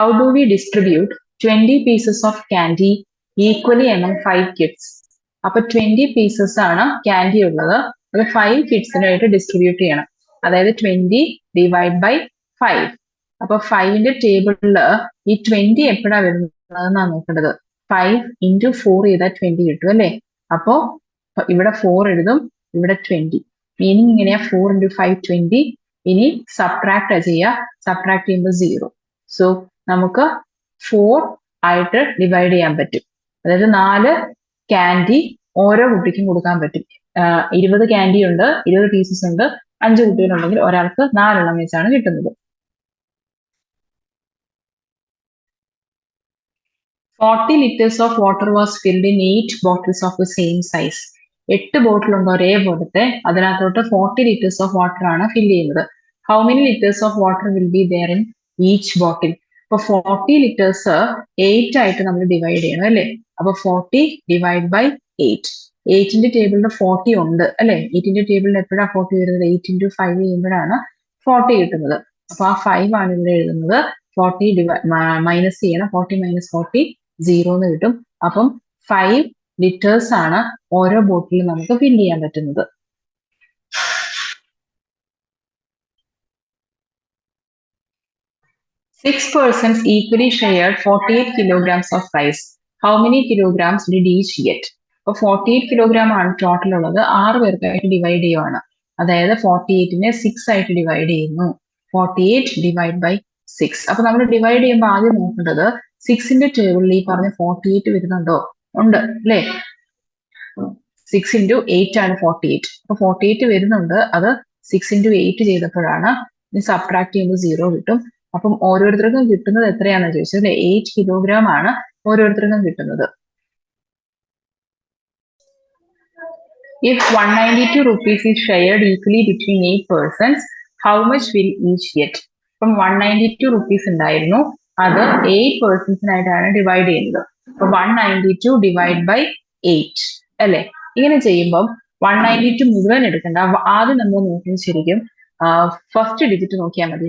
How do we distribute 20 pieces of candy equally among 5 kids? അപ്പൊ 20 pieces ആണ് candy ഉള്ളത്. അത് 5 കിഡ്സിനായിട്ട് ഡിസ്ട്രിബ്യൂട്ട് ചെയ്യണം. അതായത് 20 ഡിവൈഡ് ബൈ 5. അപ്പൊ 5ന്റെ ടേബിളില് ഈ 20 എപ്പോഴാ വരുന്നതെന്നാണ് നോക്കേണ്ടത്. 5 into 4 ചെയ്താൽ 20 കിട്ടും അല്ലേ? അപ്പോ ഇവിടെ 4 എഴുതും, ഇവിടെ 20. മീനിങ് ഇങ്ങനെയാ, 4 into 5 20. ഇനി സബ്ട്രാക്ട് ചെയ്യുക, സബ്ട്രാക്ട് ചെയ്യുമ്പോൾ 0. സോ നമുക്ക് 4 ആയിട്ട് ഡിവൈഡ് ചെയ്യാൻ പറ്റും. അതായത് 4 ക്യാൻഡി ഓരോ കുട്ടിക്കും കൊടുക്കാൻ പറ്റും. 20 ക്യാൻഡി ഉണ്ട്, 20 പീസസ് ഉണ്ട്, 5 കുട്ടികളുണ്ടെങ്കിൽ ഒരാൾക്ക് 4 എണ്ണം വെച്ചാണ് കിട്ടുന്നത്. 40 liters of water was filled in 8 bottles of the same size. 8 ബോട്ടിൽ ഉണ്ട് ഒരേപോലത്തെ, അതിനകത്തോട്ട് 40 liters of water ആണ് ഫില്ല് ചെയ്യുന്നത്. How many liters of water will be there in each bottle? അപ്പൊ 40 liters 8 ആയിട്ട് നമ്മൾ ഡിവൈഡ് ചെയ്യണം അല്ലേ? അപ്പൊ 40 ഡിവൈഡ് ബൈ 8. 8ന്റെ ടേബിളിൽ 40 ഉണ്ട് അല്ലെ? 8ന്റെ ടേബിളിൽ എപ്പോഴാണ് 40 വരുന്നത്? 8 into 5 ചെയ്യുമ്പോഴാണ് 40 കിട്ടുന്നത്. അപ്പൊ ആ 5 ആണ് ഇവിടെ എഴുതുന്നത്. 40 മൈനസ് ചെയ്യണം. 40 minus 40 0 എന്ന് കിട്ടും. അപ്പം 5 liters ആണ് ഓരോ ബോട്ടിലും നമുക്ക് ഫില്ല് ചെയ്യാൻ പറ്റുന്നത്. Six persons equally shared 48 kilograms of rice. How many kilograms did each get? അപ്പൊ 48 kilogram ആണ് ടോട്ടൽ ഉള്ളത്. 6 പേർക്കായിട്ട് ഡിവൈഡ് ചെയ്യുവാണ്. അതായത് 48നെ 6 ആയിട്ട് ഡിവൈഡ് ചെയ്യുന്നു. 48 ഡിവൈഡ് ബൈ 6. അപ്പൊ നമ്മൾ ഡിവൈഡ് ചെയ്യുമ്പോൾ ആദ്യം നോക്കേണ്ടത് 6ന്റെ ടേബിളിൽ ഈ പറഞ്ഞ 48 വരുന്നുണ്ടോ? ഉണ്ട് അല്ലേ? 6 into 8 ആണ് 48. അപ്പൊ 48 വരുന്നുണ്ട്. അത് 6 into 8 ചെയ്തപ്പോഴാണ്. ഇനി സബ്ട്രാക്ട് ചെയ്യുമ്പോൾ 0 കിട്ടും. അപ്പം ഓരോരുത്തർക്കും കിട്ടുന്നത് എത്രയാണെന്ന് ചോദിച്ചത്? 8 കിലോഗ്രാം ആണ് ഓരോരുത്തർക്കും കിട്ടുന്നത്. If 192 rupees is shared equally between 8 persons, how much will each get? അപ്പം 192 rupees ഉണ്ടായിരുന്നു, അത് 8 പേഴ്സൺസിനായിട്ടാണ് ഡിവൈഡ് ചെയ്യുന്നത്. അപ്പൊ 192 ഡിവൈഡ് ബൈ 8 അല്ലെ? ഇങ്ങനെ ചെയ്യുമ്പോൾ 192 മുഴുവൻ എടുക്കണ്ട. ആദ്യം നമ്മൾ നോക്കുന്നത് ശരിക്കും ഫസ്റ്റ് ഡിജിറ്റ് നോക്കിയാൽ മതി.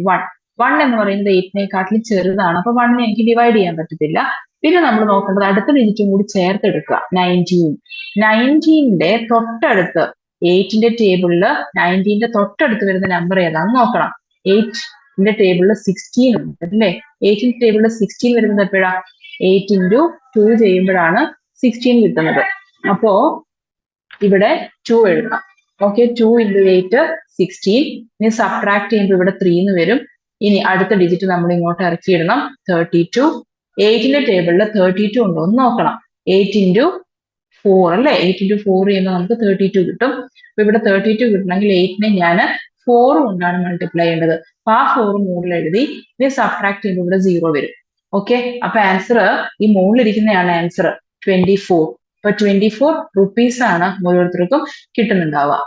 1 എന്ന് പറയുന്നത് 8നേക്കാട്ടിലും ചെറുതാണ്. അപ്പൊ 1നെ എനിക്ക് ഡിവൈഡ് ചെയ്യാൻ പറ്റത്തില്ല. പിന്നെ നമ്മൾ നോക്കേണ്ടത് അടുത്ത ഡിജിറ്റും കൂടി ചേർത്തെടുക്കുക. 19ന്റെ തൊട്ടടുത്ത് 8ന്റെ ടേബിളില് 19ന്റെ തൊട്ടടുത്ത് വരുന്ന നമ്പർ ഏതാണെന്ന് നോക്കണം. 8ന്റെ ടേബിളിൽ 16 ഉണ്ട് അല്ലേ? 8ന്റെ ടേബിളിൽ 16 വരുന്നത് എപ്പോഴാ? 8 into 2 ചെയ്യുമ്പോഴാണ് 16 കിട്ടുന്നത്. അപ്പോ ഇവിടെ 2 എഴുതണം. Okay, 2 into 8 16. ഇനി സബ്ട്രാക്ട് ചെയ്യുമ്പോൾ ഇവിടെ 3 എന്ന് വരും. ഇനി അടുത്ത ഡിജിറ്റ് നമ്മൾ ഇങ്ങോട്ട് ഇറക്കിയിടണം. 32. 8ന്റെ ടേബിളിൽ 32 ഉണ്ടോ എന്ന് നോക്കണം. 8 into 4 അല്ലെ? 8 into 4 ചെയ്യുമ്പോൾ നമുക്ക് 32 കിട്ടും. അപ്പൊ ഇവിടെ 32 കിട്ടണമെങ്കിൽ 8നെ ഞാൻ 4 കൊണ്ടാണ് മൾട്ടിപ്ലൈ ചെയ്യേണ്ടത്. അപ്പൊ ആ 4 മുകളിൽ എഴുതി. ഇനി സബ്ട്രാക്ട് ചെയ്യുമ്പോൾ ഇവിടെ 0 വരും. ഓക്കെ, അപ്പൊ ആൻസർ ഈ മുകളിലിരിക്കുന്നതാണ് ആൻസർ 24. അപ്പൊ 24 rupees ആണ് ഓരോരുത്തർക്കും കിട്ടുന്നുണ്ടാവുക.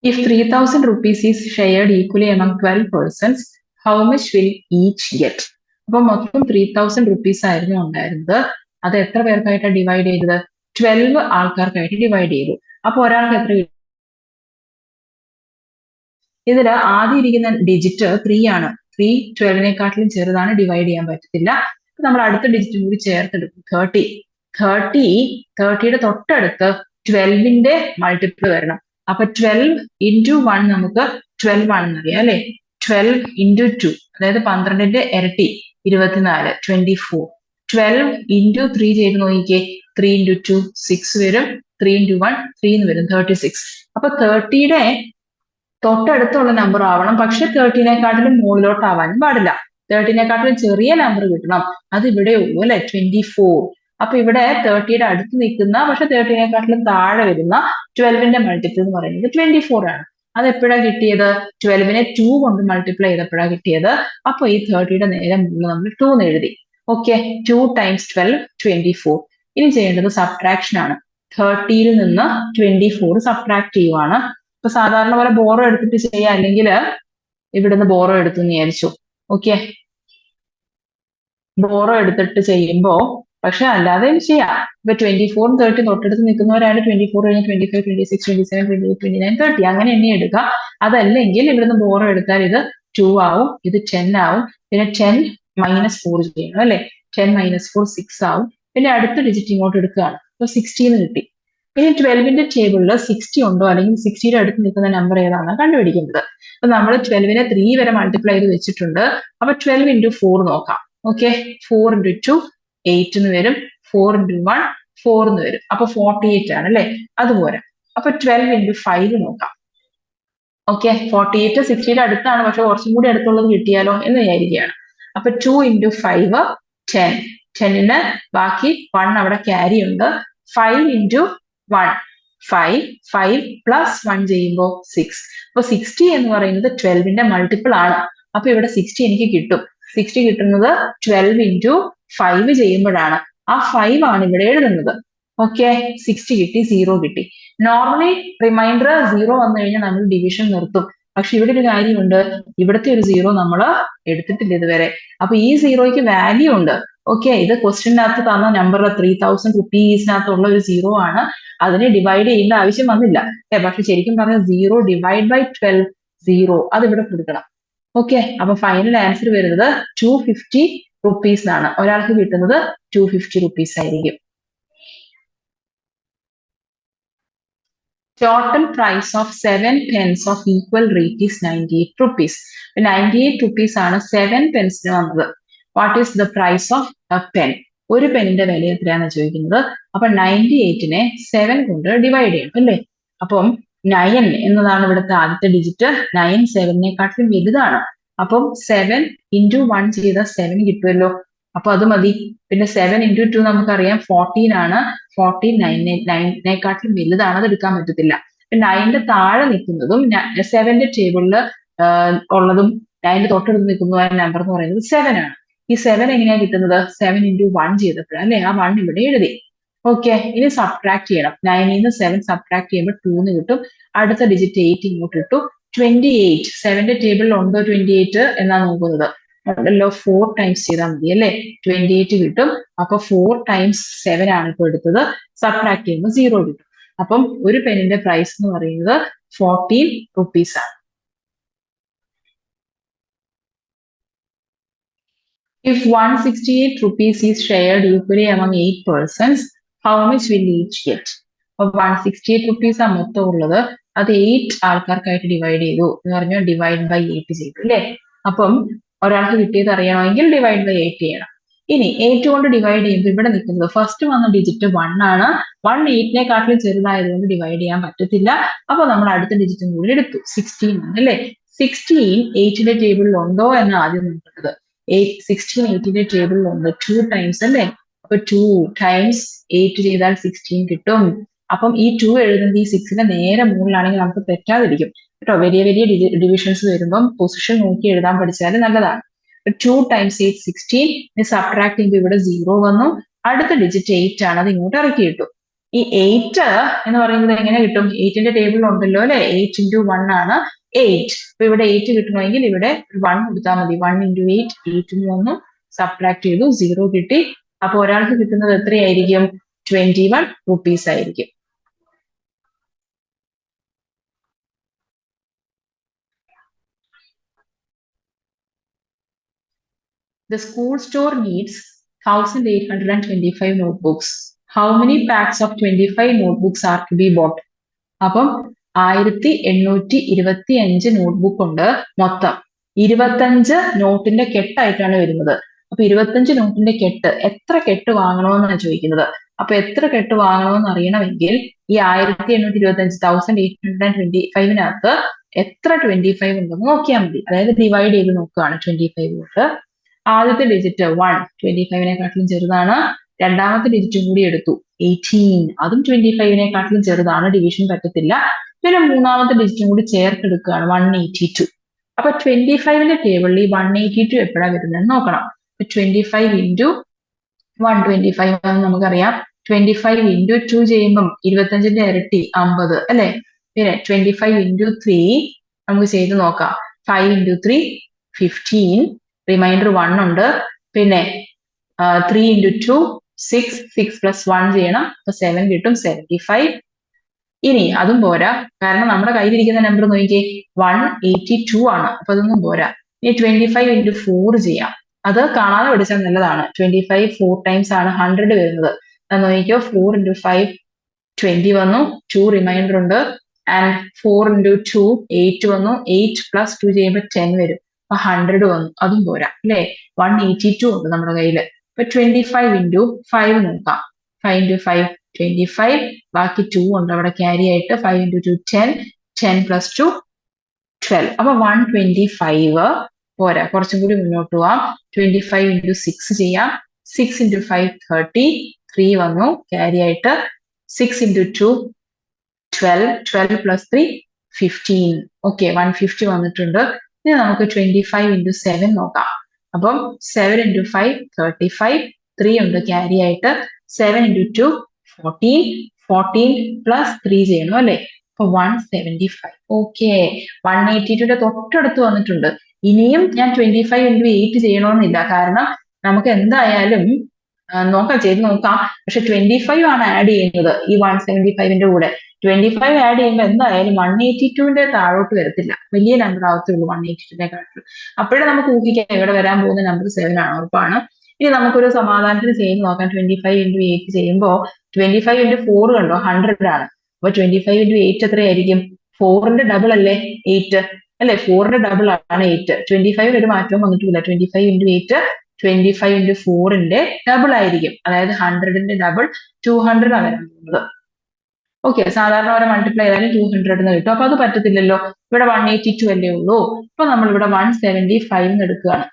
If 3000 rupees is shared equally among 12 persons, how much will each get? അപ്പൊ മൊത്തം 3000 rupees ആയിരുന്നു ഉണ്ടായിരുന്നത്. അത് എത്ര പേർക്കായിട്ടാണ് ഡിവൈഡ് ചെയ്തത്? 12 ആൾക്കാർക്കായിട്ട് ഡിവൈഡ് ചെയ്തു. അപ്പൊ ഒരാൾക്ക് എത്ര? ഇതിൽ ആദ്യം ഇരിക്കുന്ന ഡിജിറ്റ് 3 ആണ്. 3 12നേക്കാട്ടിലും ചെറുതാണ്, ഡിവൈഡ് ചെയ്യാൻ പറ്റത്തില്ല. നമ്മൾ അടുത്ത ഡിജിറ്റും കൂടി ചേർത്തെടുക്കും. 30യുടെ തൊട്ടടുത്ത് 12ന്റെ മൾട്ടിപ്പിൾ വരണം. അപ്പൊ 12 into 1 നമുക്ക് 12 ആണെന്ന് അറിയാം അല്ലെ? 12 into 2 അതായത് 12ന്റെ ഇരട്ടി 24, 24. 12 into 3 ചെയ്ത് നോക്കിക്കേ. 3 into 2 6 വരും. 3 into 1 3 എന്ന് വരും. 36. അപ്പൊ 30യുടെ തൊട്ടടുത്തുള്ള നമ്പർ ആവണം, പക്ഷെ 30നേക്കാട്ടിലും മുകളിലോട്ട് ആവാനും പാടില്ല. 30നേക്കാട്ടിലും ചെറിയ നമ്പർ കിട്ടണം. അത് ഇവിടെ ഉള്ളൂ അല്ലെ? 24. അപ്പൊ ഇവിടെ 30യുടെ അടുത്ത് നിൽക്കുന്ന പക്ഷെ 30നേക്കാട്ടിലും താഴെ വരുന്ന 12ന്റെ മൾട്ടിപ്പിൾ എന്ന് പറയുന്നത് 24 ആണ്. അത് എപ്പോഴാണ് കിട്ടിയത്? 12നെ 2 കൊണ്ട് മൾട്ടിപ്ലൈ ചെയ്തപ്പോഴാണ് കിട്ടിയത്. അപ്പൊ ഈ 30യുടെ നേരെ മുകളിൽ നമ്മൾ 2 എന്ന് എഴുതി. Okay, 2 times 12 24. ഇനി ചെയ്യേണ്ടത് സബ്ട്രാക്ഷൻ ആണ്. 30യിൽ നിന്ന് 24 സബ്ട്രാക്ട് ചെയ്യുവാണ്. ഇപ്പൊ സാധാരണ പോലെ ബോറോ എടുത്തിട്ട് ചെയ്യാം, അല്ലെങ്കിൽ ഇവിടുന്ന് ബോറോ എടുത്തു എന്ന് വിചാരിച്ചു. ഓക്കെ, ബോറോ എടുത്തിട്ട് ചെയ്യുമ്പോ പക്ഷെ അല്ലാതെയും ചെയ്യാം. ഇപ്പൊ 24 30 തൊട്ടടുത്ത് നിൽക്കുന്നവരാണ് 24 കഴിഞ്ഞ് 25 26 27 28 29 30 അങ്ങനെ എണ്ണി എടുക്കാം. അതല്ലെങ്കിൽ ഇവിടുന്ന് ബോറോ എടുത്താൽ ഇത് 2 ആവും, ഇത് 10 ആവും, പിന്നെ 10 മൈനസ് 4 ചെയ്യണം അല്ലെ, 10 മൈനസ് 4 6 ആവും, പിന്നെ അടുത്ത ഡിജിറ്റ് ഇങ്ങോട്ട് എടുക്കുകയാണ്, അപ്പൊ 16 കിട്ടി. ഇനി 12ന്റെ ടേബിളിൽ 60 ഉണ്ടോ അല്ലെങ്കിൽ 60യുടെ അടുത്ത് നിൽക്കുന്ന നമ്പർ ഏതാണ് കണ്ടുപിടിക്കുന്നത്. അപ്പൊ നമ്മൾ 12നെ 3 വരെ മൾട്ടിപ്ലൈ ചെയ്ത് വെച്ചിട്ടുണ്ട്. അപ്പൊ 12 into 4 നോക്കാം. ഓക്കെ, 4 into 2 8 എന്ന് വരും, 4 into 1 4 എന്ന് വരും, അപ്പൊ 48 ആണ് അല്ലെ, അതുപോലെ. അപ്പൊ 12 into 5 നോക്കാം. ഓക്കെ, 48 60യുടെ അടുത്താണ്, പക്ഷെ കുറച്ചും കൂടി അടുത്തുള്ളത് കിട്ടിയാലോ എന്ന് വിചാരിക്കുകയാണ്. അപ്പൊ 2 into 5 10, 10ന് ബാക്കി 1 അവിടെ ക്യാരി ഉണ്ട്, 5 into 1 5, 5 plus 1 ചെയ്യുമ്പോൾ 6. അപ്പൊ 60 എന്ന് പറയുന്നത് 12ന്റെ മൾട്ടിപ്പിൾ ആണ്. അപ്പൊ ഇവിടെ 60 എനിക്ക് കിട്ടും. 60 കിട്ടുന്നത് 12 into 5 ചെയ്യുമ്പോഴാണ്. ആ 5 ആണ് ഇവിടെ എഴുതുന്നത്. ഓക്കെ, 60 കിട്ടി, 0 കിട്ടി. നോർമലി റിമൈൻഡർ 0 വന്നു കഴിഞ്ഞാൽ നമ്മൾ ഡിവിഷൻ നിർത്തും. പക്ഷെ ഇവിടെ ഒരു കാര്യമുണ്ട്, ഇവിടുത്തെ ഒരു 0 നമ്മൾ എടുത്തിട്ടില്ല ഇതുവരെ. അപ്പൊ ഈ 0യ്ക്ക് വാല്യൂ ഉണ്ട്. ഓക്കെ, ഇത് ക്വസ്റ്റ്യനകത്ത് തന്ന നമ്പർ 3000 റുപ്പീസിനകത്തുള്ള ഒരു 0 ആണ്. അതിനെ ഡിവൈഡ് ചെയ്യേണ്ട ആവശ്യം വന്നില്ല. പക്ഷെ ശരിക്കും പറഞ്ഞാൽ 0 ഡിവൈഡ് ബൈ 12 0 അത് ഇവിടെ കൊടുക്കണം. ഓക്കെ, അപ്പൊ ഫൈനൽ ആൻസർ വരുന്നത് 250 റുപ്പീസ് എന്നാണ്. ഒരാൾക്ക് കിട്ടുന്നത് 250 റുപ്പീസ് ആയിരിക്കും. Total price of 7 pence of equal rate is 98 rupees. 98 rupees ആണ് 7 പെൻസിന് വന്നത്. What is the price of a pen? ഒരു പെന്നിന്റെ വില എത്രയാണെന്ന് ചോദിക്കുന്നത്. അപ്പൊ 98നെ 7 കൊണ്ട് ഡിവൈഡ് ചെയ്യണം അല്ലേ. അപ്പം 9 എന്നതാണ് ഇവിടുത്തെ ആദ്യത്തെ ഡിജിറ്റ്. 9 7നെക്കാട്ടിലും വലുതാണ്. അപ്പം 7 into 1 ചെയ്താൽ 7 കിട്ടുമല്ലോ. അപ്പൊ അത് മതി. പിന്നെ 7 into 2 നമുക്കറിയാം 14 ആണ്. 14 9നെക്കാട്ടിലും വലുതാണ്, അത് എടുക്കാൻ പറ്റത്തില്ല. 9ന്റെ താഴെ നിൽക്കുന്നതും 7ന്റെ ടേബിളിൽ ഉള്ളതും 9ന്റെ തൊട്ടടുത്ത് നിൽക്കുന്നതുമായ നമ്പർ എന്ന് പറയുന്നത് 7 ആണ്. ഈ 7 എങ്ങനെയാ കിട്ടുന്നത്? 7 into 1 ചെയ്തപ്പോഴാണ് അല്ലെ, ആ 1 ഇവിടെ എഴുതി. ഓക്കെ, ഇനി സബ്ട്രാക്ട് ചെയ്യണം. 9ൽ നിന്ന് 7 സബ്ട്രാക്ട് ചെയ്യുമ്പോൾ 2 എന്ന് കിട്ടും. അടുത്ത ഡിജിറ്റ് 8 ഇങ്ങോട്ട് ഇട്ടു. 28 7ന്റെ ടേബിളിൽ ഉണ്ടോ 28 എന്നാ നോക്കുന്നത്. ഉണ്ടല്ലോ, 4 ടൈംസ് ചെയ്താൽ മതി അല്ലെ, 28 കിട്ടും. അപ്പൊ 4 times 7 ആണ് ഇപ്പൊ എടുത്തത്. സബ്ട്രാക്ട് ചെയ്യുമ്പോൾ 0 കിട്ടും. അപ്പം ഒരു പെന്നിന്റെ പ്രൈസ് എന്ന് പറയുന്നത് 14 റുപ്പീസ് ആണ്. If 168 rupees is shared equally among 8 persons, how much will each get? അപ്പൊ 168 rupees ആ മൊത്തം ഉള്ളത്, അത് 8 ആൾക്കാർക്കായിട്ട് ഡിവൈഡ് ചെയ്തു എന്ന് പറഞ്ഞാൽ ഡിവൈഡ് ബൈ 8 ചെയ്തു അല്ലേ. അപ്പം ഒരാൾക്ക് കിട്ടിയത് അറിയണമെങ്കിൽ ഡിവൈഡ് ബൈ 8 ചെയ്യണം. ഇനി 8 കൊണ്ട് ഡിവൈഡ് ചെയ്യുമ്പോൾ ഇവിടെ നിൽക്കുന്നത് ഫസ്റ്റ് വന്ന ഡിജിറ്റ് 1 ആണ്. 1 8നെക്കാട്ടിലും ചെറുതായതുകൊണ്ട് ഡിവൈഡ് ചെയ്യാൻ പറ്റത്തില്ല. അപ്പൊ നമ്മൾ അടുത്ത ഡിജിറ്റും കൂടി എടുത്തു, 16 ആണ് അല്ലേ. 16 8ന്റെ ടേബിളിൽ ഉണ്ടോ എന്ന് ആദ്യം നോക്കുന്നത്. 16 8ന്റെ ടേബിളിൽ ഉണ്ട്, 2 ടൈംസ് അല്ലേ. അപ്പൊ 2 ടൈംസ് 8 ചെയ്താൽ 16 കിട്ടും. അപ്പം ഈ 2 എഴുതുന്നത് ഈ 6ന്റെ നേരെ മുകളിലാണെങ്കിൽ നമുക്ക് തെറ്റാതിരിക്കും കേട്ടോ. വലിയ വലിയ ഡിവിഷൻസ് വരുമ്പം പൊസിഷൻ നോക്കി എഴുതാൻ പഠിച്ചാൽ നല്ലതാണ്. 2 times 8 16. ഇനി സബ്ട്രാക്ട് ചെയ്യുമ്പോൾ ഇവിടെ 0 വന്നു. അടുത്ത ഡിജിറ്റ് 8 ആണ്, അത് ഇങ്ങോട്ട് ഇറക്കി കിട്ടും. ഈ 8 എന്ന് പറയുന്നത് എങ്ങനെ കിട്ടും? 8ന്റെ ടേബിളിൽ ഉണ്ടല്ലോ അല്ലെ, 8 into 1 ആണ് 8. അപ്പൊ ഇവിടെ 8 കിട്ടണമെങ്കിൽ ഇവിടെ 1 കൊടുത്താൽ മതി. 1 into 8 8 വന്നു, സബ്ട്രാക്ട് ചെയ്തു, 0 കിട്ടി. അപ്പൊ ഒരാൾക്ക് കിട്ടുന്നത് എത്രയായിരിക്കും? 21 റുപ്പീസ് ആയിരിക്കും. The school store needs 1825 notebooks. How many packs of 25 notebooks are to be bought? അപ്പം 1825 നോട്ട്ബുക്ക് ഉണ്ട് മൊത്തം. 25 നോട്ടിന്റെ കെട്ടായിട്ടാണ് വരുന്നത്. അപ്പൊ 25 നോട്ടിന്റെ കെട്ട് എത്ര കെട്ട് വാങ്ങണമെന്നാണ് ചോദിക്കുന്നത്. അപ്പൊ എത്ര കെട്ട് വാങ്ങണമെന്ന് അറിയണമെങ്കിൽ ഈ 1825 എത്ര 25 ഉണ്ടെന്ന് നോക്കിയാൽ മതി. അതായത് ഡിവൈഡ് ചെയ്ത് നോക്കുകയാണ് 25 കൊണ്ട്. ആദ്യത്തെ ഡിജിറ്റ് 1 25നെക്കാട്ടിലും ചെറുതാണ്. രണ്ടാമത്തെ ഡിജിറ്റും കൂടി എടുത്തു 18, അതും 25നെക്കാട്ടിലും ചെറുതാണ്, ഡിവിഷൻ പറ്റത്തില്ല. പിന്നെ മൂന്നാമത്തെ ഡിജിറ്റും കൂടി ചേർത്തെടുക്കുകയാണ് 182. അപ്പൊ 25ന്റെ ടേബിളിൽ ഈ 182 എപ്പോഴാണ് വരുന്നതെന്ന് നോക്കണം. 25 into 125 നമുക്കറിയാം. 25 into 2 ചെയ്യുമ്പം 25ന്റെ ഇരട്ടി 50 അല്ലെ. പിന്നെ 25 into 3 നമുക്ക് ചെയ്ത് നോക്കാം. 5 into 3 15, റിമൈൻഡർ 1 ഉണ്ട്. പിന്നെ 3 into 2 6, 6 plus 1 ചെയ്യണം. അപ്പൊ 7 കിട്ടും, 75. ഇനി അതും പോരാ, കാരണം നമ്മുടെ കയ്യിലിരിക്കുന്ന നമ്പർ നോക്കിയേ 182 ആണ്. അപ്പൊ അതൊന്നും പോരാ. ഇനി 25 into 4 ചെയ്യാം. അത് കാണാതെ പഠിച്ചാൽ നല്ലതാണ്. 25 4 times ആണ് 100 വരുന്നത്. അത് നോക്കിക്കോ, 4 into 5 20 വന്നു, 2 റിമൈൻഡർ ഉണ്ട്, ആൻഡ് 4 into 2 8 വന്നു, 8 plus 2 ചെയ്യുമ്പോൾ 10 വരും. അപ്പൊ 100 വന്നു, അതും പോരാ അല്ലേ. 182 ഉണ്ട് നമ്മുടെ കയ്യിൽ. അപ്പൊ 25 into 5 നോക്കാം. 5 into 5 25, ബാക്കി 2 ഉണ്ട് അവിടെ ക്യാരി ആയിട്ട്. 5 into 2 10, 10 plus 2 12. അപ്പൊ 125 പോരാ, കുറച്ചും കൂടി മുന്നോട്ട് പോവാം. 25 into 6 ചെയ്യാം. 6 into 5 30, 3 വന്നു ക്യാരി ആയിട്ട്. 6 into 2 12, 12 plus 3 15. ഓക്കെ, 150 വന്നിട്ടുണ്ട്. ഇനി നമുക്ക് 25 into 7 നോക്കാം. അപ്പം 7 into 5 35, 3 ഉണ്ട് ക്യാരി ആയിട്ട്. 7 into 2 14, 14 plus 3 ചെയ്യണം അല്ലേ. അപ്പൊ 175. ഓക്കെ, 182ന്റെ തൊട്ടടുത്ത് വന്നിട്ടുണ്ട്. ഇനിയും ഞാൻ 25 into 8 ചെയ്യണമെന്നില്ല, കാരണം നമുക്ക് എന്തായാലും ചെയ്ത് നോക്കാം. പക്ഷെ 25 ആണ് ആഡ് ചെയ്യുന്നത് ഈ 175ന്റെ കൂടെ. 25 ആഡ് ചെയ്യുമ്പോൾ എന്തായാലും 182ന്റെ താഴോട്ട് വരത്തില്ല, വലിയ നമ്പർ ആവത്തുള്ളൂ 182നെക്കാട്ടിലും. അപ്പോഴേ നമുക്ക് ഊഹിക്കാം ഇവിടെ വരാൻ പോകുന്ന നമ്പർ 7 ആണ്, ഉറപ്പാണ്. ഇനി നമുക്കൊരു സമാധാനത്തിന് ചെയ്ത് നോക്കാം. 25 into 8 ചെയ്യുമ്പോൾ 25 into 4 കണ്ടോ 100 ആണ്. അപ്പൊ 25 into 8 എത്രയായിരിക്കും? 4ന്റെ ഡബിൾ അല്ലേ 8 അല്ലെ. 4ന്റെ ഡബിൾ ആണ് 8. 25 ഒരു മാറ്റവും വന്നിട്ടില്ല. 25 into 8 25 into 4ന്റെ ഡബിൾ ആയിരിക്കും. അതായത് 100ന്റെ ഡബിൾ 200 ആണ് വരാൻ പോകുന്നത്. ഓക്കെ, സാധാരണ ഒരു മൾട്ടിപ്ലൈ ചെയ്താലും 200 എന്ന് കിട്ടും. അപ്പൊ അത് പറ്റത്തില്ലല്ലോ, ഇവിടെ 182 അല്ലേ ഉള്ളൂ. അപ്പൊ നമ്മൾ ഇവിടെ 175 എടുക്കുകയാണ്.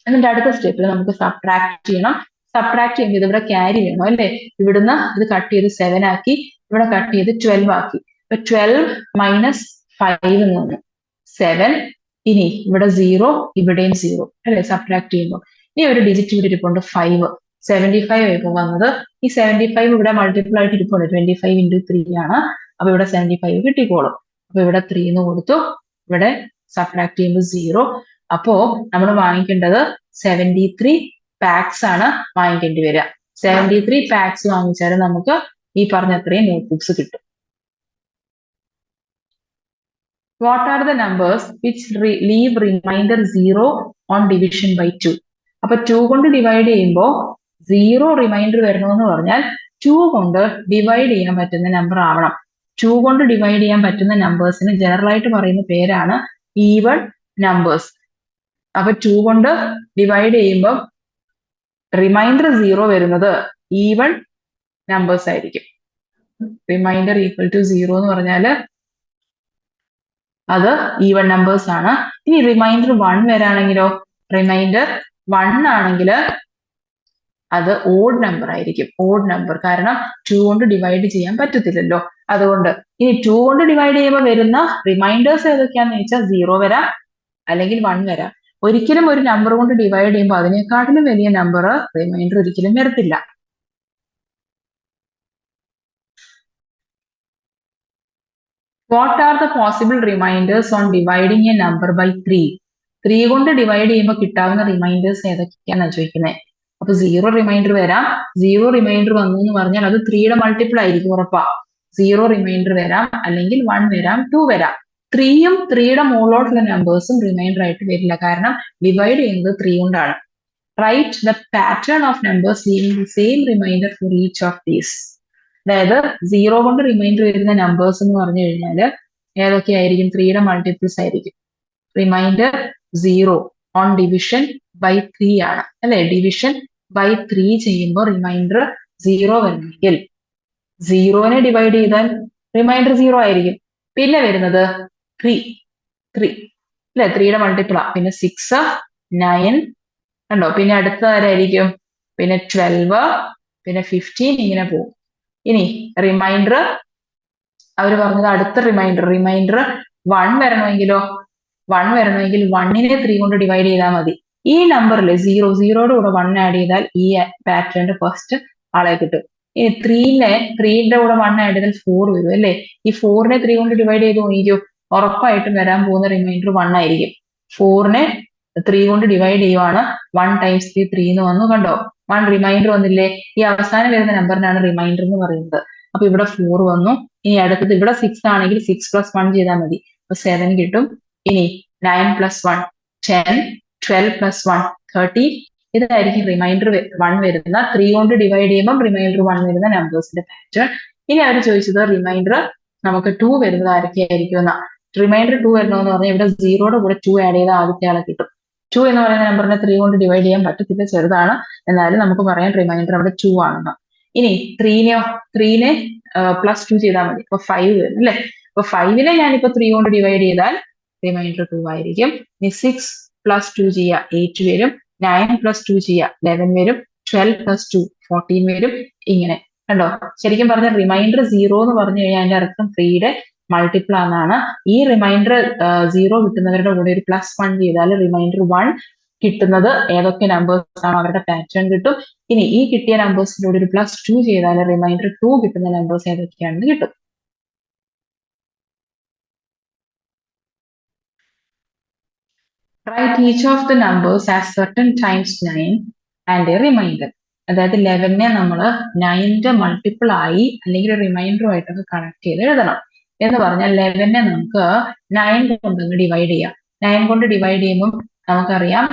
എന്നിട്ട് അടുത്ത സ്റ്റെപ്പിൽ നമുക്ക് സബ്ട്രാക്ട് ചെയ്യണം. സബ്ട്രാക്ട് ചെയ്യുമ്പോൾ ഇതിവിടെ ക്യാരി വേണം അല്ലേ. ഇവിടുന്ന് ഇത് കട്ട് ചെയ്ത് 7 ആക്കി, ഇവിടെ കട്ട് ചെയ്ത് 12 ആക്കി. അപ്പൊ 12 മൈനസ് 5 എന്ന് വന്നു 7. ഇനി ഇവിടെ 0, ഇവിടെയും 0 അല്ലെ സബ്ട്രാക്ട് ചെയ്യുമ്പോൾ. ഇനി ഒരു ഡിജിറ്റ് ഇവിടെ ഇരിപ്പുണ്ട് 5. 75 ഇപ്പൊ വന്നത്. ഈ 75 ഇവിടെ മൾട്ടിപ്പിൾ ആയിട്ട് ഇരിപ്പുണ്ട്. 25 into 3 ആണ്. അപ്പൊ ഇവിടെ 75 കിട്ടിക്കോളും. അപ്പൊ ഇവിടെ 3 എന്ന് കൊടുത്തു, ഇവിടെ സബ്ട്രാക്ട് ചെയ്യുമ്പോൾ 0. അപ്പോ നമ്മൾ വാങ്ങിക്കേണ്ടത് 73 പാക്സ് ആണ് വാങ്ങിക്കേണ്ടി വരിക. 73 പാക്സ് വാങ്ങിച്ചാൽ നമുക്ക് ഈ പറഞ്ഞ അത്രയും നോട്ട്ബുക്സ് കിട്ടും. What are the numbers which leave remainder 0 on division by 2? അപ്പൊ 2 കൊണ്ട് ഡിവൈഡ് ചെയ്യുമ്പോൾ 0 റിമൈൻഡർ വരണമെന്ന് പറഞ്ഞാൽ 2 കൊണ്ട് ഡിവൈഡ് ചെയ്യാൻ പറ്റുന്ന നമ്പർ ആവണം. 2 കൊണ്ട് ഡിവൈഡ് ചെയ്യാൻ പറ്റുന്ന നമ്പേഴ്സിന് ജനറൽ ആയിട്ട് പറയുന്ന പേരാണ് ഈവൺ നമ്പേഴ്സ്. അപ്പൊ 2 കൊണ്ട് ഡിവൈഡ് ചെയ്യുമ്പോൾ റിമൈൻഡർ 0 വരുന്നത് ഈവൺ നമ്പേഴ്സ് ആയിരിക്കും. റിമൈൻഡർ ഈക്വൽ ടു 0 എന്ന് പറഞ്ഞാൽ അത് ഈവൺ നമ്പേഴ്സ് ആണ്. ഇനി റിമൈൻഡർ 1 വരാണെങ്കിലോ, റിമൈൻഡർ 1 ആണെങ്കിൽ അത് ഓഡ് നമ്പർ ആയിരിക്കും. ഓഡ് നമ്പർ, കാരണം 2 കൊണ്ട് ഡിവൈഡ് ചെയ്യാൻ പറ്റത്തില്ലല്ലോ, അതുകൊണ്ട്. ഇനി 2 കൊണ്ട് ഡിവൈഡ് ചെയ്യുമ്പോൾ വരുന്ന റിമൈൻഡേഴ്സ് ഏതൊക്കെയാന്ന് വെച്ചാൽ 0 വരാം, അല്ലെങ്കിൽ 1 വരാം. ഒരിക്കലും ഒരു നമ്പർ കൊണ്ട് ഡിവൈഡ് ചെയ്യുമ്പോൾ അതിനേക്കാട്ടിലും വലിയ നമ്പർ റിമൈൻഡർ ഒരിക്കലും വരത്തില്ല. What are the possible reminders on dividing a number by 3? 3 കൊണ്ട് ഡിവൈഡ് ചെയ്യുമ്പോൾ കിട്ടാവുന്ന റിമൈൻഡേഴ്സ് ഏതൊക്കെയാണെന്ന് ചോദിക്കുന്നത്. അപ്പൊ 0 റിമൈൻഡർ വരാം. 0 റിമൈൻഡർ വന്നു എന്ന് പറഞ്ഞാൽ അത് 3യുടെ മൾട്ടിപ്പിൾ ആയിരിക്കും, ഉറപ്പാ. 0 റിമൈൻഡർ വരാം, അല്ലെങ്കിൽ 1 വരാം, 2 വരാം. 3യും 3യുടെ മുകളിലോട്ടുള്ള നമ്പേഴ്സും റിമൈൻഡർ ആയിട്ട് വരില്ല, കാരണം ഡിവൈഡ് ചെയ്യുന്നത് 3 കൊണ്ടാണ്. Write the pattern of numbers leaving the same remainder for each of these. അതായത് 0 കൊണ്ട് റിമൈൻഡർ വരുന്ന നമ്പേഴ്സ് എന്ന് പറഞ്ഞു കഴിഞ്ഞാൽ ഏതൊക്കെയായിരിക്കും? 3യുടെ മൾട്ടിപ്പിൾസ് ആയിരിക്കും. റിമൈൻഡർ 0 ഓൺ ഡിവിഷൻ ബൈ 3 ആണ് അല്ലെ. ഡിവിഷൻ ബൈ 3 ചെയ്യുമ്പോൾ റിമൈൻഡർ 0 വരണമെങ്കിൽ 0നെ ഡിവൈഡ് ചെയ്താൽ റിമൈൻഡർ 0 ആയിരിക്കും. പിന്നെ വരുന്നത് 3 അല്ലെ, 3യുടെ മൾട്ടിപ്പിളാ. പിന്നെ 6, 9 കണ്ടോ. പിന്നെ അടുത്ത ആരായിരിക്കും? പിന്നെ 12, പിന്നെ 15, ഇങ്ങനെ പോകും. ഇനി റിമൈൻഡർ അവർ പറഞ്ഞത് അടുത്ത റിമൈൻഡർ 1 വരണമെങ്കിലോ, 1 വരണമെങ്കിൽ 1നെ 3 കൊണ്ട് ഡിവൈഡ് ചെയ്താൽ മതി. ഈ നമ്പറിൽ 0യുടെ കൂടെ 1 ആഡ് ചെയ്താൽ ഈ പാറ്റേണിന്റെ ഫസ്റ്റ് ആളെ കിട്ടും. ഇനി 3ന്റെ കൂടെ 1 ആഡ് ചെയ്താൽ 4 വരും അല്ലേ. ഈ 4നെ 3 കൊണ്ട് ഡിവൈഡ് ചെയ്ത് നോക്കിക്കോ, ഉറപ്പായിട്ടും വരാൻ പോകുന്ന റിമൈൻഡർ 1 ആയിരിക്കും. 4നെ 3 കൊണ്ട് ഡിവൈഡ് ചെയ്യുവാണ്. 1 times 3 3 എന്ന് വന്നു, കണ്ടോ. 1 റിമൈൻഡർ വന്നില്ലേ. ഈ അവസാനം വരുന്ന നമ്പറിനാണ് റിമൈൻഡർ എന്ന് പറയുന്നത്. അപ്പൊ ഇവിടെ 4 വന്നു. ഇനി അടുത്തത് ഇവിടെ 6 ആണെങ്കിൽ 6 plus 1 ചെയ്താൽ മതി, അപ്പൊ 7 കിട്ടും. ഇനി 9 plus 1 10, 12 plus 1, 13. ഇതായിരിക്കും റിമൈൻഡർ 1 വരുന്ന 3 കൊണ്ട് ഡിവൈഡ് ചെയ്യുമ്പോൾ റിമൈൻഡർ 1 വരുന്ന നമ്പേഴ്സിന്റെ പാറ്റേൺ. ഇനി അവർ ചോദിച്ചത് റിമൈൻഡർ നമുക്ക് 2 വരുന്നത് ആരൊക്കെയായിരിക്കും എന്നാ. റിമൈൻഡർ 2 വരണമെന്ന് പറഞ്ഞാൽ ഇവിടെ 0യുടെ കൂടെ 2 ആഡ് ചെയ്താൽ ആദ്യത്തെ ആളെ കിട്ടും. 2 എന്ന് പറയുന്ന നമ്പറിനെ 3 കൊണ്ട് ഡിവൈഡ് ചെയ്യാൻ പറ്റത്തില്ല, ചെറുതാണ്. എന്നാലും നമുക്ക് പറയാം റിമൈൻഡർ അവിടെ 2 ആണെന്ന്. ഇനി 3നെ പ്ലസ് 2 ചെയ്താൽ മതി, അപ്പൊ 5 വരും അല്ലെ. അപ്പൊ 5നെ ഞാനിപ്പോ 3 കൊണ്ട് ഡിവൈഡ് ചെയ്താൽ റിമൈൻഡർ 2 ആയിരിക്കും. ഇനി 6 പ്ലസ് 2 ചെയ്യുക 8 വരും. 9 പ്ലസ് 2 ചെയ്യുക 11 വരും. 12 പ്ലസ് 2 14 വരും. ഇങ്ങനെ കണ്ടോ. ശരിക്കും പറഞ്ഞ റിമൈൻഡർ 0 എന്ന് പറഞ്ഞു കഴിഞ്ഞാൽ അതിന്റെ അർത്ഥം 3യുടെ മൾട്ടിപ്പിൾ ആണെന്നാണ്. ഈ റിമൈൻഡർ 0 കിട്ടുന്നവരുടെ കൂടെ ഒരു +1 ചെയ്താൽ റിമൈൻഡർ 1 കിട്ടുന്നത് ഏതൊക്കെ നമ്പേഴ്സ് ആണോ അവരുടെ പാറ്റേൺ കിട്ടും. ഇനി ഈ കിട്ടിയ നമ്പേഴ്സിലൂടെ ഒരു +2 ചെയ്താൽ റിമൈൻഡർ 2 കിട്ടുന്ന നമ്പേഴ്സ് ഏതൊക്കെയാണെന്ന് കിട്ടും. Write each of the numbers as certain times 9 and a remainder. അതായത് 11നെ നമ്മൾ 9ന്റെ മൾട്ടിപ്പിൾ ആയി അല്ലെങ്കിൽ റിമൈൻഡറുമായിട്ടൊക്കെ കണക്ട് ചെയ്ത് എഴുതണം. എന്ന് പറഞ്ഞാൽ 11നെ നമുക്ക് 9 കൊണ്ടൊന്ന് ഡിവൈഡ് ചെയ്യാം. 9 കൊണ്ട് ഡിവൈഡ് ചെയ്യുമ്പോൾ നമുക്കറിയാം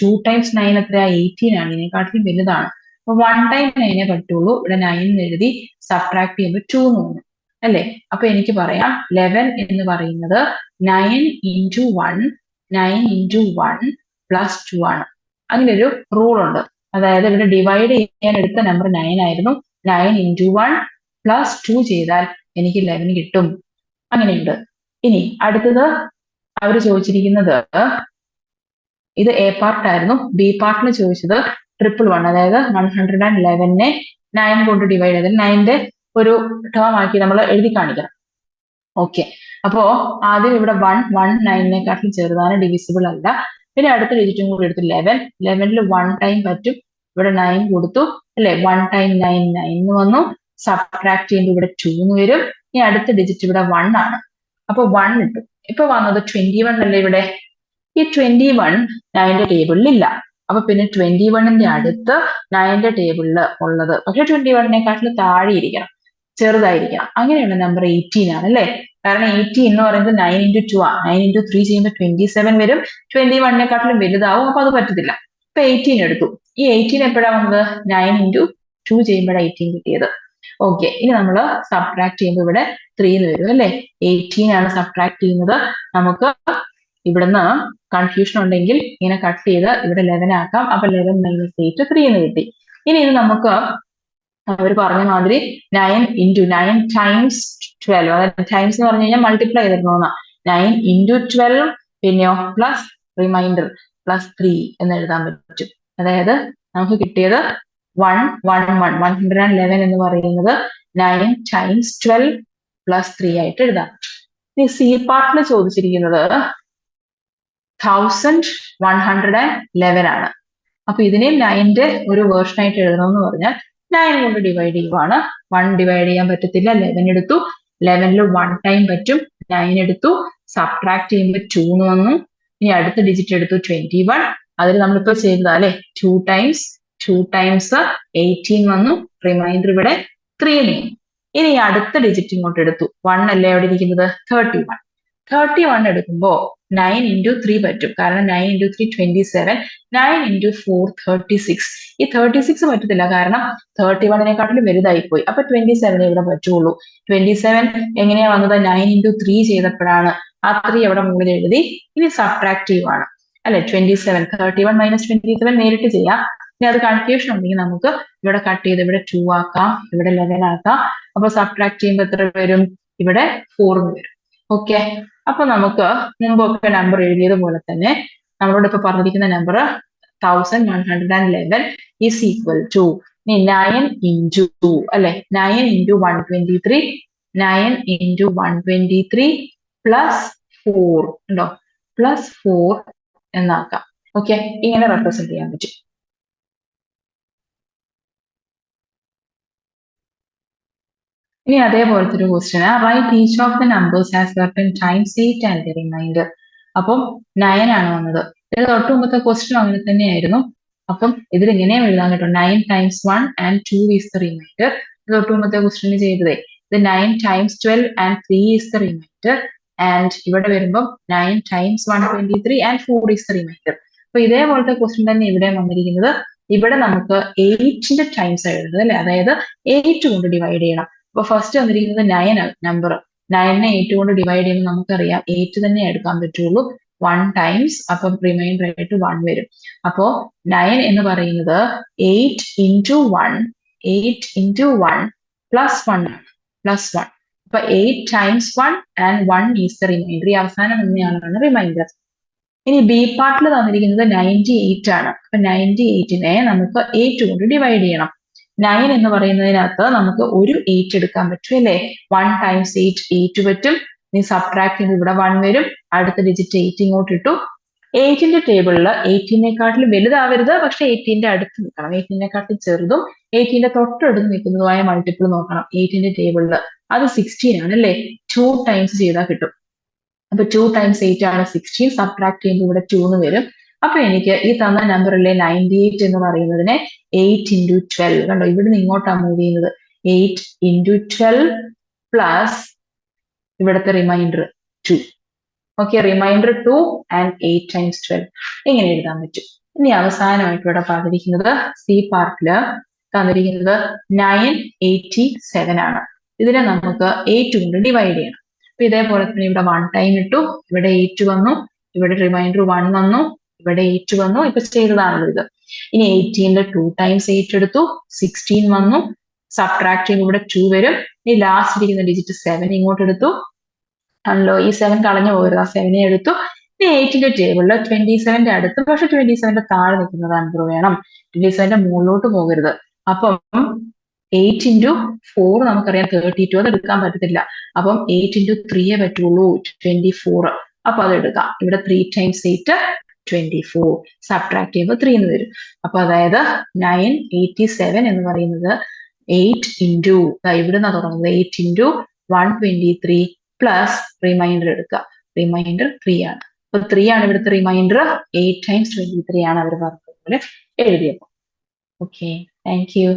2 times 9 എത്രയാ 18 ആണ്, ഇതിനെക്കാട്ടിലും വലുതാണ്. അപ്പൊ 1 time 9 പറ്റുള്ളൂ. ഇവിടെ 9 എഴുതി സബ്ട്രാക്ട് ചെയ്യുമ്പോൾ 2 എന്ന് തോന്നും അല്ലെ. അപ്പൊ എനിക്ക് പറയാം 11 എന്ന് പറയുന്നത് 9 into 1 9 into 1 plus 2 ആണ്. അങ്ങനെ ഒരു റൂൾ ഉണ്ട്. അതായത് ഇവിടെ ഡിവൈഡ് ചെയ്യാൻ എടുത്ത നമ്പർ 9 ആയിരുന്നു. 9 into 1 plus 2 ചെയ്താൽ എനിക്ക് 11 കിട്ടും. അങ്ങനെയുണ്ട്. ഇനി അടുത്തത് അവർ ചോദിച്ചിരിക്കുന്നത് ഇത് എ പാർട്ട് ആയിരുന്നു. ബി പാർട്ടിന് ചോദിച്ചത് 111, അതായത് 111നെ 9 കൊണ്ട് ഡിവൈഡ് ചെയ്താൽ 9ന്റെ ഒരു ടേം ആക്കി നമ്മൾ എഴുതി കാണിക്കണം. ഓക്കെ, അപ്പോ ആദ്യം ഇവിടെ 1 9നെക്കാട്ടിലും ചെറുതാണ്, ഡിവിസിബിൾ അല്ല. പിന്നെ അടുത്ത ഡിജിറ്റും കൂടി എടുത്തു 11. 11ൽ 1 ടൈം പറ്റും, ഇവിടെ 9 കൊടുത്തു അല്ലെ. 1 time 9 9 വന്നു. സബ്ട്രാക്ട് ചെയ്യുമ്പോൾ ഇവിടെ 2 എന്ന് വരും. ഇനി അടുത്ത ഡിജിറ്റ് ഇവിടെ 1 ആണ്, അപ്പൊ 1 കിട്ടും. ഇപ്പൊ വന്നത് 21 അല്ലേ ഇവിടെ. ഈ 21 9ന്റെ ടേബിളിൽ ഇല്ല. അപ്പൊ പിന്നെ 21ന്റെ അടുത്ത് 9ന്റെ ടേബിളിൽ ഉള്ളത് പക്ഷെ 21നെക്കാട്ടിലും താഴെ ഇരിക്കണം, ചെറുതായിരിക്കണം. അങ്ങനെയുള്ള നമ്പർ 18 ആണ് അല്ലെ. കാരണം 18 എന്ന് പറയുന്നത് 9 into 2 ആണ്. 9 into 3 ചെയ്യുമ്പോൾ 27 വരും. 21നെക്കാട്ടിലും വലുതാവും, അപ്പൊ അത് പറ്റത്തില്ല. ഇപ്പൊ 18 എടുത്തു. ഈ 18 എപ്പോഴാണ് വന്നത്? 9 into 2 ചെയ്യുമ്പോഴാണ് 18 കിട്ടിയത്. ഓക്കെ, ഇനി നമ്മൾ സബ്ട്രാക്ട് ചെയ്യുമ്പോൾ ഇവിടെ 3 എന്ന് വരും അല്ലെ. 18 ആണ് സബ്ട്രാക്ട് ചെയ്യുന്നത്. നമുക്ക് ഇവിടുന്ന് കൺഫ്യൂഷൻ ഉണ്ടെങ്കിൽ ഇങ്ങനെ കട്ട് ചെയ്ത് ഇവിടെ 11 ആക്കാം. അപ്പൊ 11 minus 8 3 എന്ന് കിട്ടി. ഇനി ഇത് നമുക്ക് അവർ പറഞ്ഞ മാതിരി 9 into 9 times 12, അതായത് ടൈംസ് എന്ന് പറഞ്ഞു കഴിഞ്ഞാൽ മൾട്ടിപ്ലൈ ചെയ്തിരുന്നോന്നാ. 9 into 12 പിന്നെയോ പ്ലസ് റിമൈൻഡർ പ്ലസ് 3 എന്ന് എഴുതാൻ പറ്റും. അതായത് നമുക്ക് കിട്ടിയത് 111 എന്ന് പറയുന്നത് 9 times 12 plus 3 ആയിട്ട് എഴുതാം. ഇനി സി പാർട്ടിൽ ചോദിച്ചിരിക്കുന്നത് 1111 ആണ്. അപ്പൊ ഇതിനെ 9ന്റെ ഒരു വേർഷൻ ആയിട്ട് എഴുതണമെന്ന് പറഞ്ഞാൽ 9 കൊണ്ട് ഡിവൈഡ് ചെയ്യുവാണ്. 1 ഡിവൈഡ് ചെയ്യാൻ പറ്റത്തില്ല, 11 എടുത്തു. 11ൽ 1 ടൈം പറ്റും, 9 എടുത്തു. സബ്ട്രാക്ട് ചെയ്യുമ്പോൾ 2 എന്ന് വന്നു. ഇനി അടുത്ത ഡിജിറ്റ് എടുത്തു 21. അതിൽ നമ്മളിപ്പോ ചെയ്തതാ അല്ലെ. 2 times 18 വന്നു. റിമൈൻഡർ ഇവിടെ 3 എന്ന്. ഇനി അടുത്ത ഡിജിറ്റ് ഇങ്ങോട്ട് എടുത്തു. 1 അല്ലേ അവിടെ ഇരിക്കുന്നത്, 31 എടുക്കുമ്പോ 9 into 3 പറ്റും. കാരണം 9 into 3 27, 9 into 4 36. ഈ 36 പറ്റത്തില്ല, കാരണം 31നെക്കാട്ടിലും വലുതായിപ്പോയി. അപ്പൊ 27 ഇവിടെ പറ്റുള്ളൂ. 27 എങ്ങനെയാ വന്നത്? 9 into 3 ചെയ്തപ്പോഴാണ്. ആ 3 അവിടെ മുകളിൽ എഴുതി. ഇനി സബ്ട്രാക്ട് ചെയ്യുവാണ് അല്ലെ. 27 31 minus 27 നേരിട്ട് ചെയ്യാം. ഇനി അത് കൺഫ്യൂഷൻ ഉണ്ടെങ്കിൽ നമുക്ക് ഇവിടെ കട്ട് ചെയ്ത് ഇവിടെ 2 ആക്കാം, ഇവിടെ 11 ആക്കാം. അപ്പൊ സബ്ട്രാക്ട് ചെയ്യുമ്പോൾ എത്ര വരും? ഇവിടെ 4 വരും. ഓക്കെ, അപ്പൊ നമുക്ക് മുമ്പൊക്കെ നമ്പർ എഴുതിയത് പോലെ തന്നെ നമ്മളോട് ഇപ്പൊ പറഞ്ഞിരിക്കുന്ന number 1111 is equal to 9 into 2 അല്ലെ. 9 into 123, 9 into 123 plus 4 ഉണ്ടോ, പ്ലസ് 4 എന്നാക്കാം. ഓക്കെ, ഇങ്ങനെ റെപ്രസെന്റ് ചെയ്യാൻ പറ്റും. ഇനി അതേപോലത്തെ ഒരു question, write each of the numbers as certain times 8 and remainder. അപ്പം 9 ആണ് വന്നത്. ഇത് തൊട്ട് മുമ്പത്തെ ക്വസ്റ്റ്യൻ അങ്ങനെ തന്നെയായിരുന്നു. അപ്പം ഇതിൽ ഇങ്ങനെയും എഴുതാൻ കേട്ടോ, 9 times 1 and 2 is the remainder. ഇത് തൊട്ട് മുമ്പത്തെ ക്വസ്റ്റ്യൻ ചെയ്തതേ. ഇത് 9 times 12 and 3 is the remainder. And ഇവിടെ വരുമ്പോൾ 9 times 123 and 4 is the reminder. അപ്പൊ ഇതേപോലത്തെ ക്വസ്റ്റ്യൻ തന്നെ ഇവിടെ വന്നിരിക്കുന്നത്. ഇവിടെ നമുക്ക് 8ന്റെ ടൈംസ് എഴുതുന്നത് അല്ലെ, അതായത് 8 കൊണ്ട് ഡിവൈഡ് ചെയ്യണം. അപ്പൊ ഫസ്റ്റ് വന്നിരിക്കുന്നത് 9 നമ്പർ. 9നെ 8 കൊണ്ട് ഡിവൈഡ് ചെയ്യുമ്പോൾ നമുക്കറിയാം 8 തന്നെ എടുക്കാൻ പറ്റുള്ളൂ. 1 ടൈംസ്, അപ്പം റിമൈൻഡർ ആയിട്ട് 1 വരും. അപ്പോ 9 എന്ന് പറയുന്നത് 8 into 1 plus 1 ആണ്, പ്ലസ് 1. അപ്പൊ 8 times 1 and 1 is the remainder. ഈ അവസാനം തന്നെയാണ് റിമൈൻഡർ. ഇനി ബി പാർട്ടിൽ തന്നിരിക്കുന്നത് 98 ആണ്. അപ്പൊ 98നെ നമുക്ക് 8 കൊണ്ട് ഡിവൈഡ് ചെയ്യണം. 9 എന്ന് പറയുന്നതിനകത്ത് നമുക്ക് ഒരു 8 എടുക്കാൻ പറ്റും അല്ലേ. 1 times 8 8 പറ്റും. ഇനി സബ്ട്രാക്ട് ചെയ്യുമ്പോൾ ഇവിടെ 1 വരും. അടുത്ത ഡിജിറ്റ് 8 ഇങ്ങോട്ട് ഇട്ടു. 8ന്റെ ടേബിളിൽ 18നെക്കാട്ടിലും വലുതാവരുത്, പക്ഷെ 18ന്റെ അടുത്ത് നിൽക്കണം. 18നെക്കാട്ടിലും ചെറുതും 18ന്റെ തൊട്ടടുത്ത് നിൽക്കുന്നതുമായ മൾട്ടിപ്പിൾ നോക്കണം 8ന്റെ ടേബിളിൽ. അത് 16 ആണ് അല്ലേ. 2 ടൈംസ് ചെയ്താൽ കിട്ടും. അപ്പൊ 2 times 8 ആണ് 16. സബ്ട്രാക്ട് ചെയ്യുമ്പോൾ ഇവിടെ 2 എന്ന് വരും. അപ്പൊ എനിക്ക് ഈ തന്ന നമ്പറിലെ 98 എന്ന് പറയുന്നതിനെ 8 into 12, കണ്ടോ ഇവിടെ നിന്ന് ഇങ്ങോട്ടാണ് മൂവ് ചെയ്യുന്നത്. 8 into 12 പ്ലസ് ഇവിടുത്തെ remainder 2. Okay, remainder 2 and 8 times 12 ഇങ്ങനെ എഴുതാൻ പറ്റും. ഇനി അവസാനമായിട്ട് ഇവിടെ പറഞ്ഞിരിക്കുന്നത് സി പാർട്ടില് തന്നിരിക്കുന്നത് 987 ആണ്. ഇതിനെ നമുക്ക് 8 കൊണ്ട് ഡിവൈഡ് ചെയ്യണം. അപ്പൊ ഇതേപോലെ തന്നെ ഇവിടെ 1 ടൈം ഇട്ടു, ഇവിടെ 8 വന്നു, ഇവിടെ റിമൈൻഡർ 1 വന്നു, ഇവിടെ 8 വന്നു. ഇപ്പൊ ചെയ്തതാണല്ലോ ഇത്. ഇനി 18ന്റെ 2 times 8 എടുത്തു, 16 വന്നു. സബ്ട്രാക്ട് ചെയ്യുമ്പോൾ ഇവിടെ 2 വരും. ഇനി ലാസ്റ്റ് ഇരിക്കുന്ന ഡിജിറ്റ് 7 ഇങ്ങോട്ട് എടുത്തു ആണല്ലോ. ഈ 7 കളഞ്ഞു പോകരുത്, ആ 7നെ എടുത്തു. ഇനി 8ന്റെ ടേബിളിൽ 27ന്റെ അടുത്ത്, പക്ഷെ 27ന്റെ താഴെ നിൽക്കുന്നത് ആൻസർ വേണം. 27ന്റെ മുകളിലോട്ട് പോകരുത്. അപ്പം 8 into 4 നമുക്കറിയാം 32, അത് എടുക്കാൻ പറ്റത്തില്ല. അപ്പം 8 into 3 പറ്റുള്ളൂ, 24. അപ്പൊ അത് എടുക്കാം. ഇവിടെ 3 times 8 24. സബ്ട്രാക്ട് ചെയ്യുമ്പോൾ 3 എന്ന് വരും. അപ്പൊ അതായത് 987 എന്ന് പറയുന്നത് 8 into ഇവിടുന്ന് തുടങ്ങുന്നത് 8 into 123 പ്ലസ് റിമൈൻഡർ എടുക്കുക. റിമൈൻഡർ 3 ആണ്. അപ്പൊ 3 ആണ് ഇവിടുത്തെ റിമൈൻഡർ. 8 times 23 ആണ് അവർ പറഞ്ഞതുപോലെ എഴുതിയപ്പോൾ. Okay, thank U.